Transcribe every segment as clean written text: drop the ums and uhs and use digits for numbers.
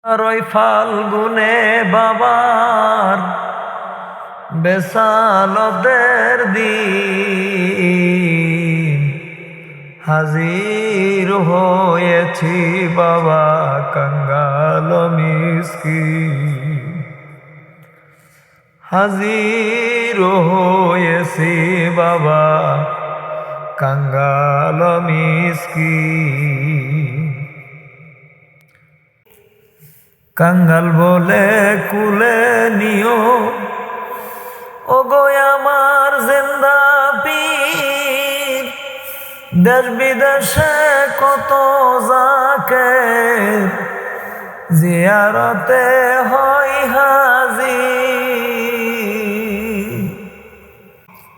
রই ফাল্গুনে বাবার বেসালতের দিন হাজির হয়েছি বাবা কাঙ্গাল মিসকিন। হাজির হয়েছি বাবা কাঙ্গাল মিসকিন। কাঙ্গাল বলে কুলে নিও ওগো আমার জিন্দা পীর। দেশ বিদেশে কত জাকের জিয়ারতে হয় হাজির।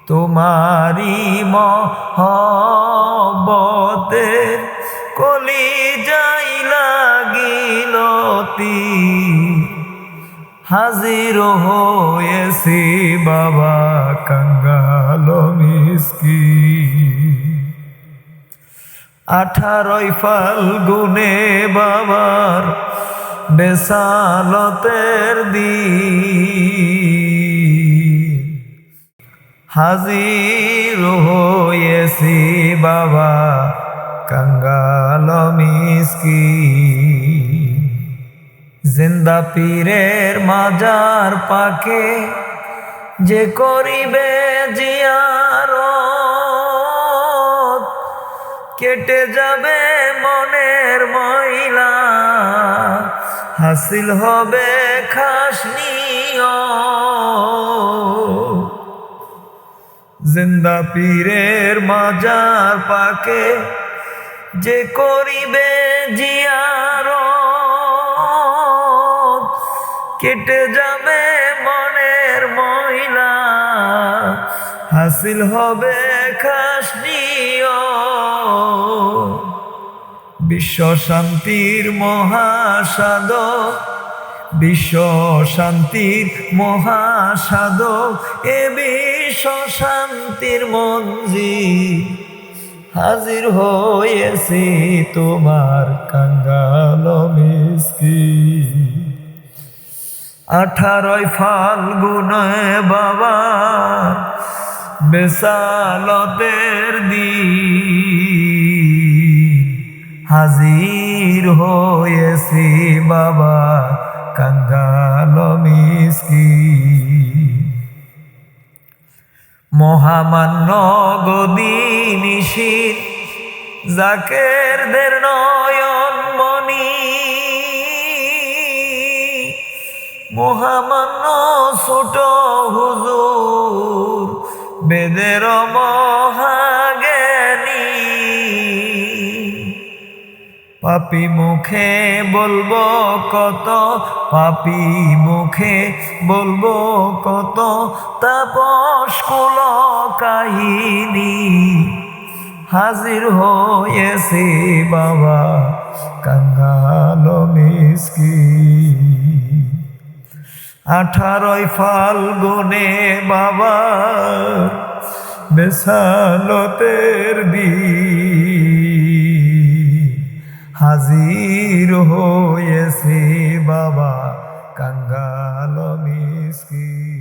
তোমারি মহব্বতের কলিজায় লাগিল তীর। হাজির হয়েছি বাবা কাঙ্গাল মিসকিন। 18 ফাল্গুনে বাবার বেসালতের দিন হাজির হয়েছি বাবা কাঙ্গাল মিসকিন। জিন্দা পীরের মাজার পাকে যে করিবে জিয়ারত, কেটে যাবে মনের ময়লা, হাসিল হবে খাস নিয়ত। জিন্দা পীরের মাজার পাকে যে করিবে জিয়ারত, কেটে যাবে মনের ময়লা, হাসিল হবে খাস নিয়ত। বিশ্ব শান্তির মহাসাধক, বিশ্ব শান্তির মহাসাধক, এ বিশ্ব শান্তির মঞ্জিল হাজির হয়েছি তোমার কাঙ্গাল মিসকিন। 18 ফাল্গুনে বাবার বেসালতের দিন হাজির হয়েছি বাবা কাঙ্গাল মিসকিন। মহামান্য গদিনিশীন জাকেরদের নয়ন মনি, মহামান্য ছোট হুজুর বেদের মহাজ্ঞানী। পাপী মুখে বলবো কত, পাপী মুখে বলবো কত তাপস কুল কাহিনী। হাজির হয়েছি বাবা কাঙ্গাল মিসকিন। 18 ফাল্গুনে বাবার বেসালতের দিন হাজির হয়েছি বাবা কাঙ্গাল মিসকিন।